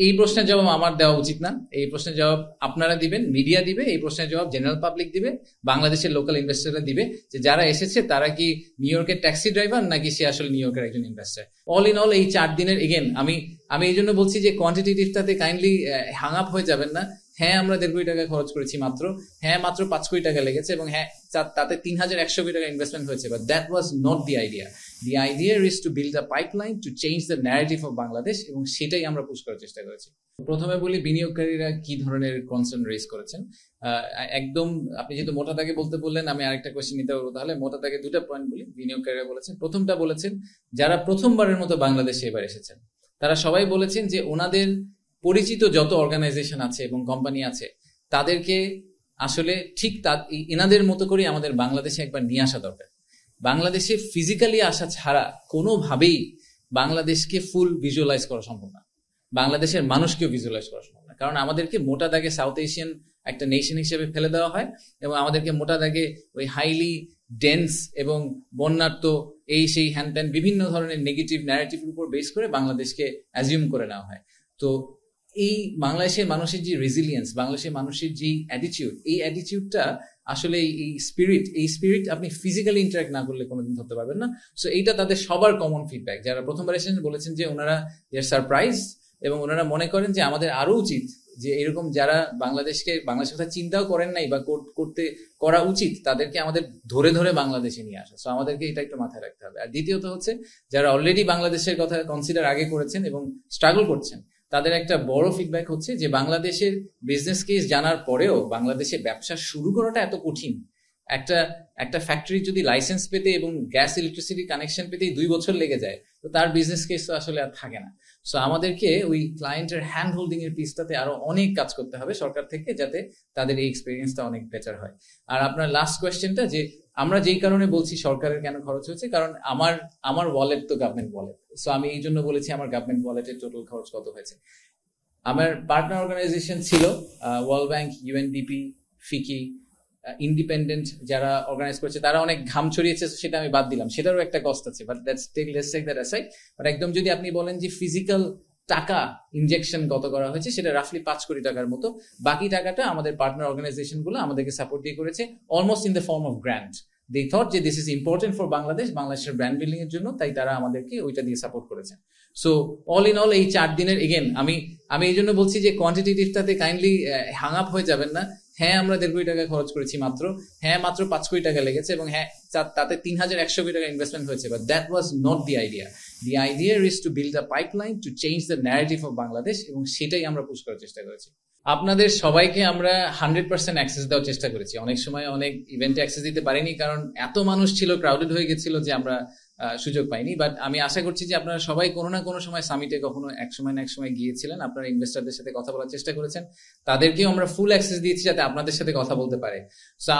এই প্রশ্নের জবাব আমার দেওয়া উচিত না। এই প্রশ্নের জবাব আপনারা দিবেন, মিডিয়া দিবে। এই প্রশ্নের জবাব জেনারেল পাবলিক দিবে, বাংলাদেশের লোকাল ইনভেস্টররা দিবে, যে যারা এসেছে তারা কি নিউ ইয়র্কের ট্যাক্সি ড্রাইভার নাকি সে আসলে নিউ ইয়র্কের একজন ইনভেস্টর। অল ইন অল এই 4 দিনের এগেন আমি এই জন্য বলছি যে কোয়ান্টিটেটিভটাতে কাইন্ডলি হ্যাং আপ হয়ে যাবেন না। হ্যাঁ, আমরা 1.5 কোটি টাকা খরচ করেছি মাত্র, হ্যাঁ মাত্র 5 কোটি টাকা লেগেছে, এবং হ্যাঁ তাতে 3100 কোটি টাকা ইনভেস্টমেন্ট হয়েছে, but that was not the idea. The idea is to build a pipeline to change the narrative of Bangladesh, এবং সেটাই আমরা পুশ করার চেষ্টা করেছি। প্রথমে বলি বিনিয়োগকারীরা কি ধরনের কনসার্ন রেজ করেছেন। একদম আপনি যেহেতু মোটা দাগে বলতে বললেন, আমি আরেকটা কোয়েশ্চেন নিতে পারবো, তাহলে মোটা দাগে 2টা পয়েন্ট বলি। বিনিয়োগকারীরা বলেছেন, প্রথমটা বলেছেন যারা প্রথমবারের মতো বাংলাদেশে এবার এসেছেন তারা সবাই বলেছেন যে ওনাদের পরিচিত যত অর্গানাইজেশন আছে এবং কোম্পানি আছে তাদেরকে আসলে ঠিক এনাদের মতো করে আমাদের বাংলাদেশে একবার নিয়ে আসা দরকার। বাংলাদেশে ফিজিক্যালি আসা ছাড়া কোনোভাবেই বাংলাদেশকে ফুল ভিজুয়ালাইজ করা সম্ভব না, বাংলাদেশের মানুষকেও ভিজুয়ালাইজ করা সম্ভব না। কারণ আমাদেরকে মোটা দাগে সাউথ এশিয়ান একটা নেশন হিসেবে ফেলে দেওয়া হয়, এবং আমাদেরকে মোটা দাগে ওই হাইলি ডেন্স এবং বন্যার্থ এই সেই হ্যান ত্যান বিভিন্ন ধরনের নেগেটিভ ন্যারেটিভের উপর বেস করে বাংলাদেশকে অ্যাজিউম করে নেওয়া হয়। তো এই বাংলাদেশের মানুষের যে রেজিলিয়েন্স, বাংলাদেশের মানুষের যে অ্যাটিটিউড, এই অ্যাটিটিউডটা আসলে এই স্পিরিট আপনি ফিজিক্যালি ইন্টারাক্ট না করলে কোনোদিন ধরতে পারবেন না। সো এইটা তাদের সবার কমন ফিডব্যাক। যারা প্রথমবার এসেছেন বলেছেন যে ওনারা সারপ্রাইজ, এবং ওনারা মনে করেন যে আমাদের আরো উচিত যে এরকম যারা বাংলাদেশের কথা চিন্তাও করেন নাই বা করা উচিত, তাদেরকে আমাদের ধরে ধরে বাংলাদেশে নিয়ে আসা। সো আমাদেরকে এটা একটু মাথায় রাখতে হবে। আর দ্বিতীয়ত হচ্ছে যারা অলরেডি বাংলাদেশের কথা কনসিডার আগে করেছেন এবং স্ট্রাগল করছেন, তাদের একটা বড় ফিডব্যাক হচ্ছে যে বাংলাদেশের বিজনেস কেস জানার পরেও বাংলাদেশে ব্যবসা শুরু করাটা এত কঠিন। একটা ফ্যাক্টরি যদি লাইসেন্স পেতে এবং গ্যাস ইলেকট্রিসিটি কানেকশন পেতেই 2 বছর লেগে যায়, তো তার বিজনেস কেস তো আসলে আর থাকে না। সো আমাদেরকে ওই ক্লায়েন্টের হ্যান্ড হোল্ডিং এর পিসটাতে আরো অনেক কাজ করতে হবে সরকার থেকে, যাতে তাদের এই এক্সপিরিয়েন্সটা অনেক বেটার হয়। আর আপনার লাস্ট কোয়েশ্চেনটা, যে আমরা যেই কারণে বলছি সরকারের কেন খরচ হচ্ছে, কারণ আমার ওয়ালেট তো গভর্নমেন্ট ওয়ালেট। সো আমি এই জন্য বলেছি আমার গভর্নমেন্ট ওয়ালেটের টোটাল খরচ কত হয়েছে। আমার পার্টনার অর্গানাইজেশন ছিল ওয়ার্ল্ড ব্যাংক, ইউএনডিপি, ফিকি, ইন্ডিপেন্ডেন্ট যারা অর্গানাইজ করেছে তারা অনেক ঘাম ছড়িয়েছে, সেটা আমি বাদ দিলাম, সেটারও একটা কস্ট আছে, but let's take that aside. But একদম যদি আপনি বলেন যে ফিজিক্যাল টাকা ইনজেকশন কত করা হয়েছে, সেটা রাফলি 5 কোটি টাকার মতো। বাকি টাকাটা আমাদের পার্টনার অর্গানাইজেশন গুলো আমাদেরকে সাপোর্ট দিয়ে করেছে, almost in the form of grant. They thought যে দিস ইজ ইম্পর্টেন্ট ফর বাংলাদেশের ব্র্যান্ড বিল্ডিং এর জন্য, তাই তারা আমাদেরকে ওইটা দিয়ে সাপোর্ট করেছে। সো অল ইন অল এই 4 দিনের এগেন আমি এই জন্য বলছি যে কোয়ান্টিটেটিভটাতে কাইন্ডলি হ্যাং আপ হয়ে যাবেন না। হ্যাঁ, আমরা 1.5 কোটি টাকা খরচ করেছি মাত্র, হ্যাঁ মাত্র 5 কোটি টাকা লেগেছে, এবং হ্যাঁ তাতে 3100 কোটি টাকা ইনভেস্টমেন্ট হয়েছে, but that was not the idea. The idea is to build a pipeline to change the narrative of Bangladesh, এবং সেটাই আমরা পুশ করার চেষ্টা করেছি। আপনাদের সবাইকে আমরা 100% অ্যাক্সেস দেওয়ার চেষ্টা করেছি। অনেক সময় অনেক ইভেন্টে অ্যাক্সেস দিতে পারিনি, কারণ এত মানুষ ছিল, ক্রাউডেড হয়ে গেছিল, যে আমরা সুযোগ পাইনি। বাট আমি আশা করছি যে আপনারা সবাই কোনো না কোনো সময় সামিটে কখনো এক সময় না এক সময় গিয়েছিলেন, আপনারা ইনভেস্টরদের সাথে কথা বলার চেষ্টা করেছেন, তাদেরকেও আমরা ফুল অ্যাক্সেস দিয়েছি যাতে আপনাদের সাথে কথা বলতে পারে। সো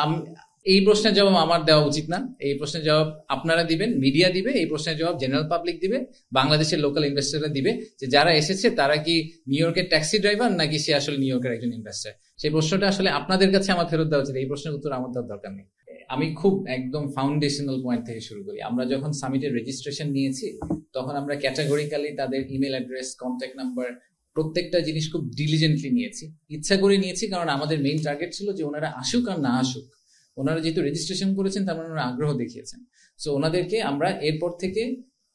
এই প্রশ্নের জবাব আমার দেওয়া উচিত না। এই প্রশ্নের জবাব আপনারা দিবেন, মিডিয়া দিবে। এই প্রশ্নের জবাব জেনারেল পাবলিক দিবে, বাংলাদেশের লোকাল ইনভেস্টররা দিবে, যে যারা এসেছে তারা কি নিউ ইয়র্কের ট্যাক্সি ড্রাইভার নাকি সে আসলে নিউ ইয়র্কের একজন ইনভেস্টর। সেই প্রশ্নটা আসলে আপনাদের কাছে আমার ফেরত দেওয়া উচিত। এই প্রশ্নের উত্তর আমার দেওয়ার দরকার নেই। আমি খুব একদম ফাউন্ডেশনাল পয়েন্ট থেকে শুরু করি। আমরা যখন সামিটের রেজিস্ট্রেশন নিয়েছি, তখন আমরা ক্যাটাগরিক্যালি তাদের ইমেল অ্যাড্রেস, কন্ট্যাক্ট নাম্বার, প্রত্যেকটা জিনিস খুব ডিলিজেন্টলি নিয়েছি। ইচ্ছা করে নিয়েছি, কারণ আমাদের মেইন টার্গেট ছিল যে ওনারা আসুক আর না আসুক, ওনারা যেহেতু রেজিস্ট্রেশন করেছেন তার মানে ওনারা আগ্রহ দেখিয়েছেন। সো ওনাদেরকে আমরা এরপর থেকে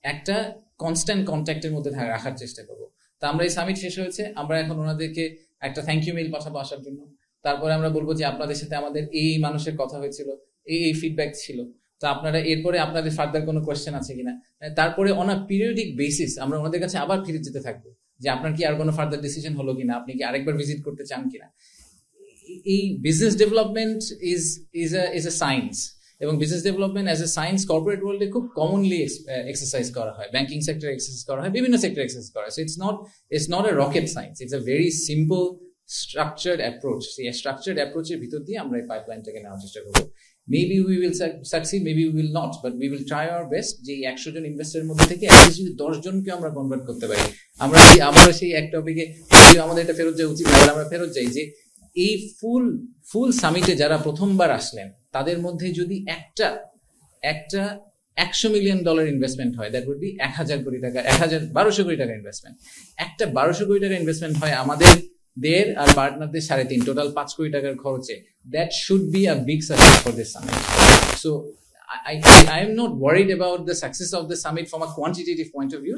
একটা কনস্ট্যান্ট কন্ট্যাক্টের মধ্যে রাখার চেষ্টা করবো। তা আমরা এই সামিট শেষ হয়েছে, আমরা এখন ওনাদেরকে একটা থ্যাংক ইউ মেইল পাঠাবো আসার জন্য। তারপরে আমরা বলবো যে আপনাদের সাথে আমাদের এই মানুষের কথা হয়েছিল, এই ফিডব্যাক ছিল, তো আপনারা এরপরে আপনাদের ফার্দার কোনো কোয়েশ্চেন আছে কিনা। তারপরে অন আ পিরিয়ডিক বেসিস আমরা ওনাদের কাছে আবার ফিরে যেতে থাকবো, যে আপনার কি আর কোনো ফার্দার ডিসিশন হলো কিনা, আপনি কি আরেকবার ভিজিট করতে চান কিনা। এই business development is a science, এবং business development as a science corporate ওয়ার্ল্ডে খুব কমনলি এক্সারসাইজ করা হয়, ব্যাংকিং সেক্টরে এক্সারসাইজ করা হয়, বিভিন্ন সেক্টরে এক্সারসাইজ করা হয়। So it's not a rocket science, it's a very simple structured approach. সেই স্ট্রাকচার্ড অ্যাপ্রোচের ভিতর দিয়ে আমরা এই পাইপলাইনটাকে নেওয়ার চেষ্টা করবো। Maybe we will succeed, maybe we will not, but we will try our best যে 100 জন ইনভেস্টরের মধ্যে থেকে অ্যাটলিস্ট যদি 10 জনকে আমরা কনভার্ট করতে পারি। আমরা সেই এক টপিকে আমাদের এটা ফেরত যাওয়া উচিত, আমরা ফেরত যাই যে এই ফুল সামিটে যারা প্রথমবার আসলেন তাদের মধ্যে যদি একটা $100 মিলিয়ন ইনভেস্টমেন্ট হয়, দ্যাট উড বি 1,000 কোটি টাকা, 1,1200 কোটি টাকা ইনভেস্টমেন্ট। একটা 1200 কোটি টাকা ইনভেস্টমেন্ট হয় আমাদের দের আর পার্টনারদের 3.5, টোটাল 5 কোটি টাকার খরচে। That should be a big success for this summit. So I am not worried about the success of the summit from a quantitative point of view.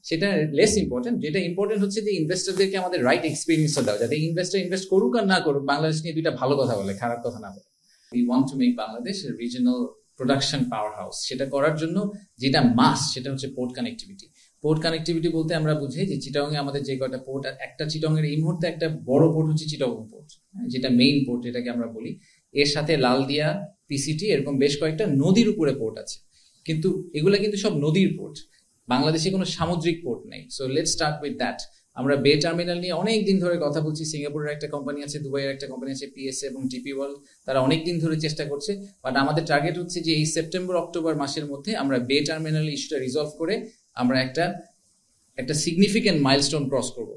সেটা লেস ইম্পর্টেন্ট। যেটা ইম্পর্টেন্ট হচ্ছে যে ইনভেস্টরদেরকে আমাদের রাইট এক্সপিরিয়েন্সটা দেওয়া, যাতে ইনভেস্টর ইনভেস্ট করুক আর না করুক, বাংলাদেশ নিয়ে দুইটা ভালো কথা বলে, খারাপ কথা না বলে। We want to make Bangladesh a regional production power house. সেটা করার জন্য যেটা মাস্ট সেটা হচ্ছে পোর্ট কানেক্টিভিটি। পোর্ট কানেক্টিভিটি বলতে আমরা বুঝি যে চিটাগং এ আমাদের যে কয়টা পোর্ট, আর একটা চিটাগং এর এই মুহূর্তে একটা বড় পোর্ট হচ্ছে চিটাগং পোর্ট, যেটা মেইন পোর্ট যেটাকে আমরা বলি। এর সাথে লালদিয়া, পিসিটি, এরকম বেশ কয়েকটা নদীর উপরে পোর্ট আছে, কিন্তু এগুলা কিন্তু সব নদীর পোর্ট। বাংলাদেশে কোনো সামুদ্রিক পোর্ট নেই। So let's start with that. আমরা বে টার্মিনাল নিয়ে অনেক দিন ধরে কথা বলছি। সিঙ্গাপুরের একটা কোম্পানি আছে, দুবাইয়ের একটা কোম্পানি আছে, পিএসএ এবং টিপি ওয়ার্ল্ড, তারা অনেক দিন ধরে চেষ্টা করছে। বাট আমাদের টার্গেট হচ্ছে যে এই সেপ্টেম্বর অক্টোবর মাসের মধ্যে আমরা বে টার্মিনাল ইস্যুটা রিজলভ করে আমরা একটা সিগনিফিক্যান্ট মাইলস্টোন ক্রস করবো,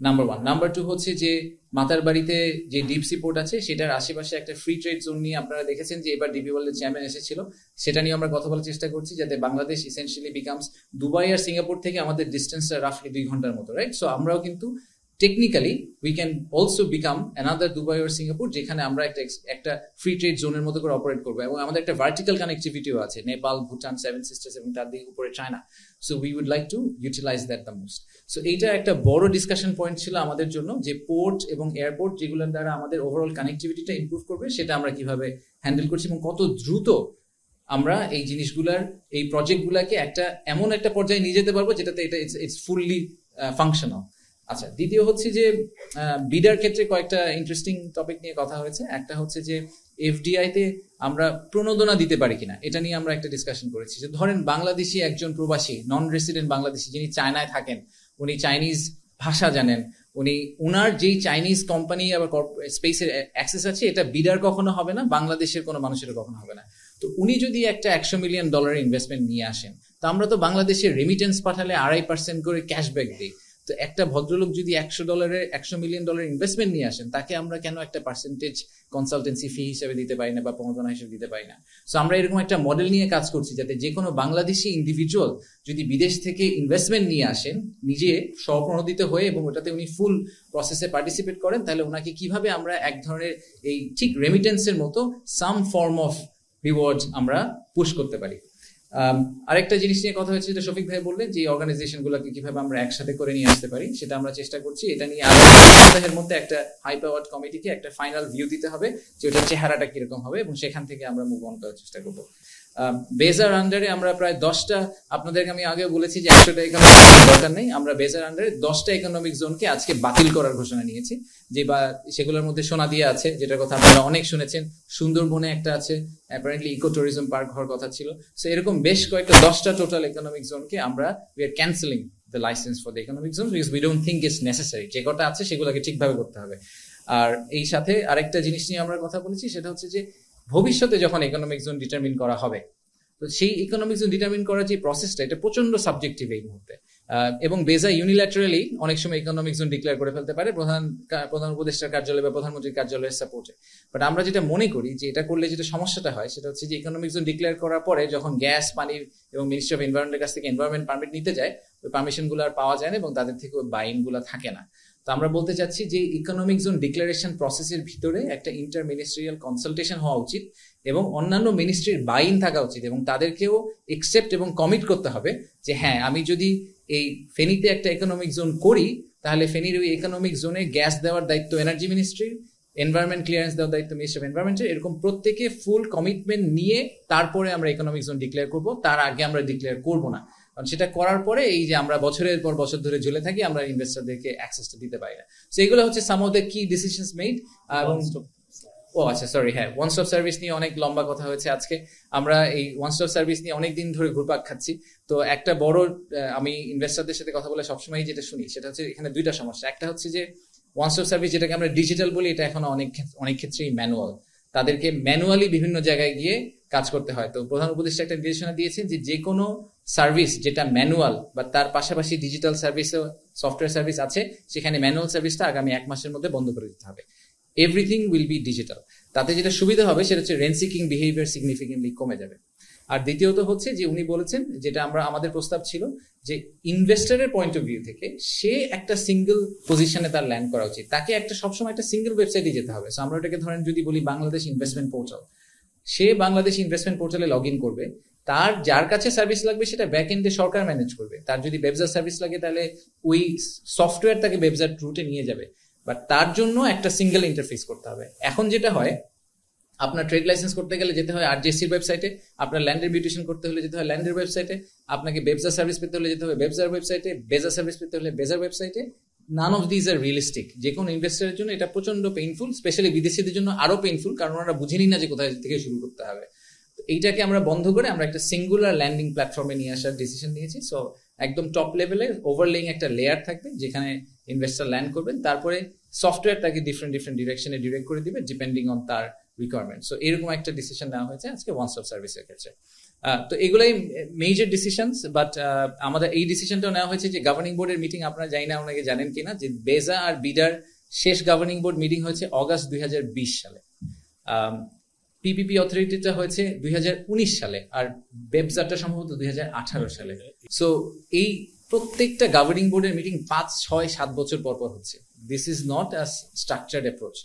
নাম্বার 1। নাম্বার 2 হচ্ছে যে মাতারবাড়িতে যে ডিপ সি পোর্ট আছে সেটার আশেপাশে একটা ফ্রি ট্রেড জোন নিয়ে আপনারা দেখেছেন যে এবার ডিপি ওয়ার্ল্ডের চেয়ারম্যান এসেছিল, সেটা নিয়ে আমরা কথা বলার চেষ্টা করছি, যাতে বাংলাদেশ ইসেনশিয়ালি বিকামস দুবাই আর সিঙ্গাপুর থেকে আমাদের ডিস্টেন্সটা রাফলি 2 ঘন্টার মতো, রাইট? সো আমরাও কিন্তু technically we can also become another Dubai আর সিঙ্গাপুর, যেখানে আমরা একটা ফ্রি ট্রেড জোনের মতো করে অপারেট করবো। এবং আমাদের একটা ভার্টিক্যাল কানেক্টিভিটিও আছে, নেপাল, ভুটান, 7 সিস্টার্স এবং তার দিকে উপরে China. So we would like to utilize that the most. সো এইটা একটা বড় ডিসকাশন পয়েন্ট ছিল আমাদের জন্য, যে পোর্ট এবং এয়ারপোর্ট যেগুলোর দ্বারা আমাদের ওভারঅল কানেক্টিভিটিটা ইমপ্রুভ করবে, সেটা আমরা কিভাবে হ্যান্ডেল করছি এবং কত দ্রুত আমরা এই জিনিসগুলার, এই প্রজেক্টগুলাকে এমন একটা পর্যায়ে নিয়ে যেতে পারবো যেটাতে এটা ইটস ফুললি ফাংশনাল। আচ্ছা, দ্বিতীয় হচ্ছে যে বিডার ক্ষেত্রে কয়েকটা ইন্টারেস্টিং টপিক নিয়ে কথা হয়েছে। একটা হচ্ছে যে এফডিআই তে আমরা প্রণোদনা দিতে পারি কিনা, এটা নিয়ে আমরা একটা ডিসকাশন করেছি। যে ধরেন বাংলাদেশি একজন প্রবাসী, নন রেসিডেন্ট বাংলাদেশি, যিনি চায়নায় থাকেন, উনি চাইনিজ ভাষা জানেন, উনার যেই চাইনিজ কোম্পানি আবার স্পেসের অ্যাক্সেস আছে, এটা বিডার কখনো হবে না, বাংলাদেশের কোনো মানুষের কখনো হবে না। তো উনি যদি একটা $100 মিলিয়ন ইনভেস্টমেন্ট নিয়ে আসেন, তো আমরা তো বাংলাদেশের রেমিটেন্স পাঠালে 2.5% করে ক্যাশব্যাক দিই। তো একটা ভদ্রলোক যদি $100 মিলিয়ন ইনভেস্টমেন্ট নিয়ে আসেন, তাকে আমরা কেন একটা পার্সেন্টেজ কনসালটেন্সি ফি হিসেবে দিতে পারি না বা প্রণোদনা হিসেবে দিতে পারি না? সো আমরা এরকম একটা মডেল নিয়ে কাজ করছি, যাতে যে কোনো বাংলাদেশি ইন্ডিভিজুয়াল যদি বিদেশ থেকে ইনভেস্টমেন্ট নিয়ে আসেন, নিজে স্বপ্রণোদিত হয়ে এবং ওটাতে উনি ফুল প্রসেসে পার্টিসিপেট করেন, তাহলে ওনাকে কিভাবে আমরা এক ধরনের এই ঠিক রেমিটেন্সের মতো সাম ফর্ম অফ রিওয়ার্ড আমরা পুশ করতে পারি। আরেকটা জিনিস নিয়ে কথা হচ্ছে, যেটা শফিক ভাই বললেন, যে অর্গানাইজেশন গুলোকে কিভাবে আমরা একসাথে করে নিয়ে আসতে পারি, সেটা আমরা চেষ্টা করছি। এটা নিয়ে আগামী সপ্তাহের মধ্যে একটা হাই পাওয়ার্ড কমিটিকে একটা ফাইনাল ভিউ দিতে হবে, যে ওটার চেহারাটা কিরকম হবে, এবং সেখান থেকে আমরা মুভ অন করার চেষ্টা করবো। বেজার আন্ডারে আমরা প্রায় 10টা, আপনাদেরকে আমি আগে বলেছি যে 100টা ইকোনমিক দরকার নেই, আমরা বেজার আন্ডারে 10টা ইকোনমিক জোনকে আজকে বাতিল করার ঘোষণা নিয়েছি। যে বা সেগুলোর মধ্যে সোনাদিয়া আছে, যেটার কথা আপনারা অনেক শুনেছেন, সুন্দরবনে একটা আছে, অ্যাপারেন্টলি ইকো ট্যুরিজম পার্ক হওয়ার কথা ছিল। সো এরকম বেশ কয়েকটা 10টা টোটাল ইকোনমিক জোনকে আমরা we are cancelling the licence for the economic zone, because we don't think it's necessary. যে কটা আছে সেগুলোকে ঠিকভাবে করতে হবে। আর এই সাথে আরেকটা জিনিস নিয়ে আমরা কথা বলেছি, সেটা হচ্ছে যে ভবিষ্যতে যখন ইকোনমিক জোন ডিটারমিন করা হবে, তো সেই ইকোনমিক জোন ডিটারমিন করার যে প্রসেসটা, এটা প্রচন্ড সাবজেক্টিভ এই মুহূর্তে। এবং বেজা ইউনিল্যাটারালি অনেক সময় ইকোনমিক জোন ডিক্লেয়ার করে ফেলতে পারে প্রধান উপদেষ্টার কার্যালয় বা প্রধানমন্ত্রীর কার্যালয়ের সাপোর্টে। বাট আমরা যেটা মনে করি যে এটা করলে যেটা সমস্যাটা হয়, সেটা হচ্ছে যে ইকোনমিক জোন ডিক্লেয়ার করার পরে যখন গ্যাস, পানির এবং মিনিস্ট্রি অফ এনভায়রনমেন্টের কাছ থেকে এনভায়রনমেন্ট পারমিট নিতে যায়, ওই পারমিশনগুলো আর পাওয়া যায় না এবং তাদের থেকে ওই বাইনগুলো থাকে না। তো আমরা বলতে চাচ্ছি যে ইকোনমিক জোন ডিক্লারেশন প্রসেসের ভিতরে একটা ইন্টার মিনিস্ট্রিয়াল কনসালটেশন হওয়া উচিত এবং অন্যান্য মিনিস্ট্রির বাইন থাকা উচিত, এবং তাদেরকেও একসেপ্ট এবং কমিট করতে হবে যে হ্যাঁ, আমি যদি এই ফেনীতে একটা ইকোনমিক জোন করি, তাহলে ফেনীর ওই ইকোনমিক জোনে গ্যাস দেওয়ার দায়িত্ব এনার্জি মিনিস্ট্রির, এনভায়রনমেন্ট ক্লিয়ারেন্স দেওয়ার দায়িত্ব মিনিস্ট্রি অফ এনভায়রনমেন্টের। এরকম প্রত্যেকে ফুল কমিটমেন্ট নিয়ে তারপরে আমরা ইকোনমিক জোন ডিক্লেয়ার করব, তার আগে আমরা ডিক্লেয়ার করবো না। কারণ সেটা করার পরে এই যে আমরা বছরের পর বছর ধরে ঝুলে থাকি, আমরা ইনভেস্টরদেরকে অ্যাক্সেসটা দিতে পারি না। সো এগুলো হচ্ছে সাম অফ দ্য কি ডিসিশনস মেড। এবং আচ্ছা, সরি, হ্যাঁ, ওয়ান স্টপ সার্ভিস নিয়ে অনেক লম্বা কথা হয়েছে আজকে। আমরা এই ওয়ান স্টপ সার্ভিস নিয়ে অনেকদিন ধরে ঘুরপাক খাচ্ছি। তো একটা বড়, আমি ইনভেস্টরদের সাথে কথা বলে সবসময় যেটা শুনি, সেটা হচ্ছে এখানে দুইটা সমস্যা। একটা হচ্ছে যে ওয়ান স্টপ সার্ভিস, যেটাকে আমরা ডিজিটাল বলি, এটা এখন অনেক ক্ষেত্রেই ম্যানুয়াল। তাদেরকে ম্যানুয়ালি বিভিন্ন জায়গায় গিয়ে কাজ করতে হয়। তো প্রধান উপদেষ্টা একটা নির্দেশনা দিয়েছেন যে কোনো সার্ভিস যেটা ম্যানুয়াল বা তার পাশাপাশি ডিজিটাল সার্ভিসও, সফটওয়্যার সার্ভিস আছে, সেখানে ম্যানুয়াল সার্ভিসটা আগামী 1 মাসের মধ্যে বন্ধ করে দিতে হবে। Everything will be digital. তাতে যেটা সুবিধা হবে সেটা হচ্ছে রেন্ট সিকিং বিহেভিয়ার সিগনিফিকেন্টলি কমে যাবে। আর দ্বিতীয়ত হচ্ছে যে উনি বলেছেন, যেটা আমাদের প্রস্তাব ছিল, যে ইনভেস্টরের পয়েন্ট অফ ভিউ থেকে সে একটা সিঙ্গেল পজিশনে তার ল্যান্ড করা উচিত, তাকে একটা সবসময় একটা সিঙ্গেল ওয়েবসাইটে যেতে হবে। সো আমরা এটাকে ধরেন যদি বলি বাংলাদেশ ইনভেস্টমেন্ট পোর্টাল, সে বাংলাদেশ ইনভেস্টমেন্ট পোর্টালে লগ ইন করবে, তার যার কাছে সার্ভিস লাগবে সেটা ব্যাক এন্ডে সরকার ম্যানেজ করবে। তার যদি ব্যবসার সার্ভিস লাগে তাহলে ওই সফটওয়্যার তাকে ব্যবসার রুটে নিয়ে যাবে, বাট তার জন্য একটা সিঙ্গেল ইন্টারফেস করতে হবে। এখন যেটা হয়, আপনার ট্রেড লাইসেন্স করতে গেলে যেতে হয় আরজিএসসির ওয়েবসাইটে, আপনার ল্যান্ডের বিউটেশন করতে হলে যেতে হয় ল্যান্ডের ওয়েবসাইটে, আপনাকে ব্যবসার সার্ভিস পেতে হলে যেতে হবে ব্যবসার ওয়েবসাইটে, বেজার সার্ভিস পেতে হলে বেজার ওয়েবসাইটে। None of these are realistic. যে কোনো ইনভেস্টারের জন্য এটা প্রচন্ড পেইনফুল, স্পেশালি বিদেশিদের জন্য আরো পেইনফুল, কারণ ওরা বুঝেনি না যে কোথায় থেকে শুরু করতে হবে। এইটাকে আমরা বন্ধ করে আমরা একটা সিঙ্গুলার ল্যান্ডিং প্ল্যাটফর্মে নিয়ে আসার ডিসিশন নিয়েছি। সো একদম টপ লেভেলে ওভারলেইং একটা লেয়ার থাকবে যেখানে ইনভেস্টার ল্যান্ড করবেন, তারপরে সফটওয়্যার তাকে ডিফারেন্ট ডিরেকশনে ডিরেক্ট করে দিবে ডিপেন্ডিং অন তার রিকোয়ারমেন্ট। সো এরকম একটা ডিসিশন নেওয়া হয়েছে আজকে ওয়ান স্টপ সার্ভিসের ক্ষেত্রে। তো এগুলাই মেজর ডিসিশনস, বাট আমাদের এই ডিসিশনটাও নেওয়া হয়েছে যে গভর্নিং বোর্ডের মিটিং, আপনারা জানি না ওনাকে জানেন কিনা, যে বেজা আর বিডার শেষ গভর্নিং বোর্ড মিটিং হয়েছে অগাস্ট 2020 সালে, পিপিপি অথরিটিটা হয়েছে 2019 সালে, আর বেবজাটা সম্ভবত 2018 সালে। সো এই প্রত্যেকটা গভর্নিং বোর্ডের মিটিং 5, 6, 7 বছর পর পর হচ্ছে। This is not a structured approach.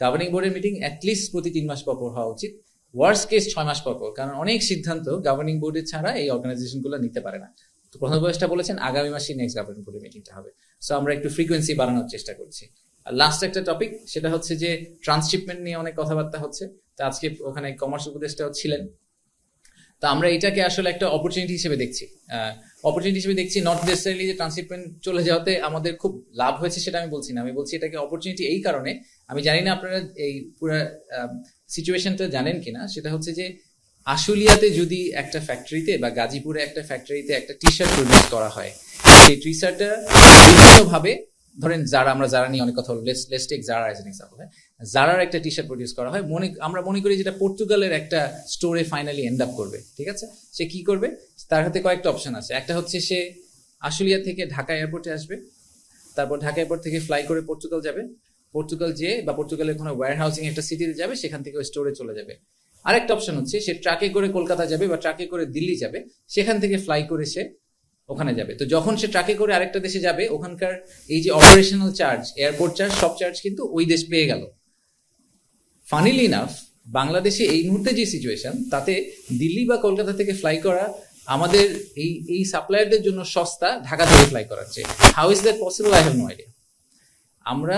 Governing বোর্ডের মিটিং অ্যাটলিস্ট প্রতি 3 মাস পর পর হওয়া উচিত, ওয়ার্স্ট কেস 6 মাস পর পর, কারণ অনেক সিদ্ধান্ত গভর্নিং বোর্ডের ছাড়া এই অর্গানাইজেশনগুলো নিতে পারে না। তো প্রধান উপদেষ্টা বলেছেন আগামী মাসে নেক্সট গভর্নিং বোর্ডের মিটিংটা হবে। সো আমরা একটু ফ্রিকোয়েন্সি বাড়ানোর চেষ্টা করছি। আর লাস্ট একটা টপিক, সেটা হচ্ছে যে ট্রান্সশিপমেন্ট নিয়ে অনেক কথাবার্তা হচ্ছে। তো আজকে ওখানে কমার্স উপদেষ্টাও ছিলেন। তো আমরা এটাকে আসলে একটা অপরচুনিটি হিসেবে দেখছি, নট নেসেসারিলি যে ট্রান্সশিপমেন্ট চলে যাওয়াতে আমাদের খুব লাভ হয়েছে সেটা আমি বলছি না। আমি বলছি এটাকে অপরচুনিটি এই কারণে, আমি জানি না আপনারা এই পুরো সিচুয়েশনটা জানেন কিনা, সেটা হচ্ছে যে আশুলিয়াতে যদি একটা ফ্যাক্টরিতে বা গাজীপুরে একটা ফ্যাক্টরিতে একটা টি শার্ট প্রডিউস করা হয়, সেই টি শার্টটা বিভিন্নভাবে, ধরেন আমরা যারা নিয়ে অনেক কথা হলো, লেটস টেক যারা অ্যাজ এন এক্সাম্পল, যারার একটা টি শার্ট প্রডিউস করা হয়, আমরা মনে করি যেটা পর্তুগালের একটা স্টোরে ফাইনালি এন্ড আপ করবে, ঠিক আছে? সে কি করবে, তার হাতে কয়েকটা অপশন আছে। একটা হচ্ছে সে আশুলিয়া থেকে ঢাকা এয়ারপোর্টে আসবে, তারপর ঢাকা এয়ারপোর্ট থেকে ফ্লাই করে পর্তুগাল যাবে, পর্তুগাল যেয়ে বা পর্তুগালের কোনো ওয়্যার হাউসিং একটা সিটিতে যাবে, সেখান থেকে ওই স্টোরে চলে যাবে। আরেকটা অপশন হচ্ছে সে ট্রাকে করে কলকাতা যাবে বা ট্রাকে করে দিল্লি যাবে, সেখান থেকে ফ্লাই করে সে ওখানে যাবে। তো যখন সে ট্রাকে করে আরেকটা দেশে যাবে, ওখানকার এই যে অপারেশনাল চার্জ, এয়ারপোর্ট চার্জ, সব চার্জ কিন্তু ওই দেশ পেয়ে গেল। ফানিলি ইনাফ, বাংলাদেশে এই মুহূর্তে যে সিচুয়েশন, তাতে দিল্লি বা কলকাতা থেকে ফ্লাই করা আমাদের এই সাপ্লায়ারদের জন্য সস্তা ঢাকা থেকে ফ্লাই করার চেয়ে। How is that possible? I have no idea. আমরা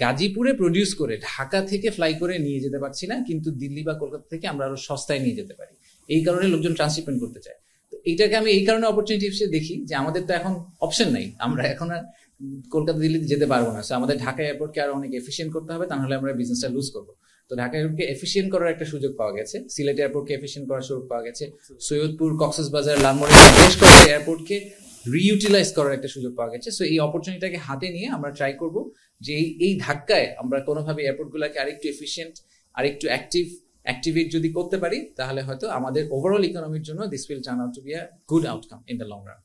গাজীপুরে প্রডিউস করে ঢাকা থেকে ফ্লাই করে নিয়ে যেতে পারছি না, কিন্তু দিল্লি বা কলকাতা থেকে আমরা আরো সস্তায় নিয়ে যেতে পারি। এই কারণে লোকজন ট্রান্সশিপমেন্ট করতে চায়। তো এইটাকে আমি এই কারণে অপরচুনিটি হিসেবে দেখি যে আমাদের তো এখন অপশন নাই, আমরা এখন আর কলকাতা দিল্লিতে যেতে পারবো না। আমাদের ঢাকা এয়ারপোর্টকে আরো অনেক এফিসিয়েন্ট করতে হবে, তা নাহলে আমরা বিজনেসটা লুজ করবো। তো ঢাকা এয়ারপোর্টকে এফিসিয়েন্ট করার একটা সুযোগ পাওয়া গেছে, সিলেট এয়ারপোর্টকে এফিসিয়েন্ট করার সুযোগ পাওয়া গেছে, সৈয়দপুর, কক্সবাজার, লালমনিরহাট বেশ কয়েকটা এয়ারপোর্টকে রিইউটিলাইজ করার একটা সুযোগ পাওয়া গেছে। সো এই অপরচুনিটিটাকে হাতে নিয়ে আমরা ট্রাই করব যে এই ধাক্কায় আমরা কোনোভাবে এয়ারপোর্টগুলোকে আরেকটু এফিসিয়েন্ট, আরেকটু অ্যাক্টিভেট যদি করতে পারি, তাহলে হয়তো আমাদের ওভারঅল ইকোনমির জন্য this will turn out to be a good outcome in the long run.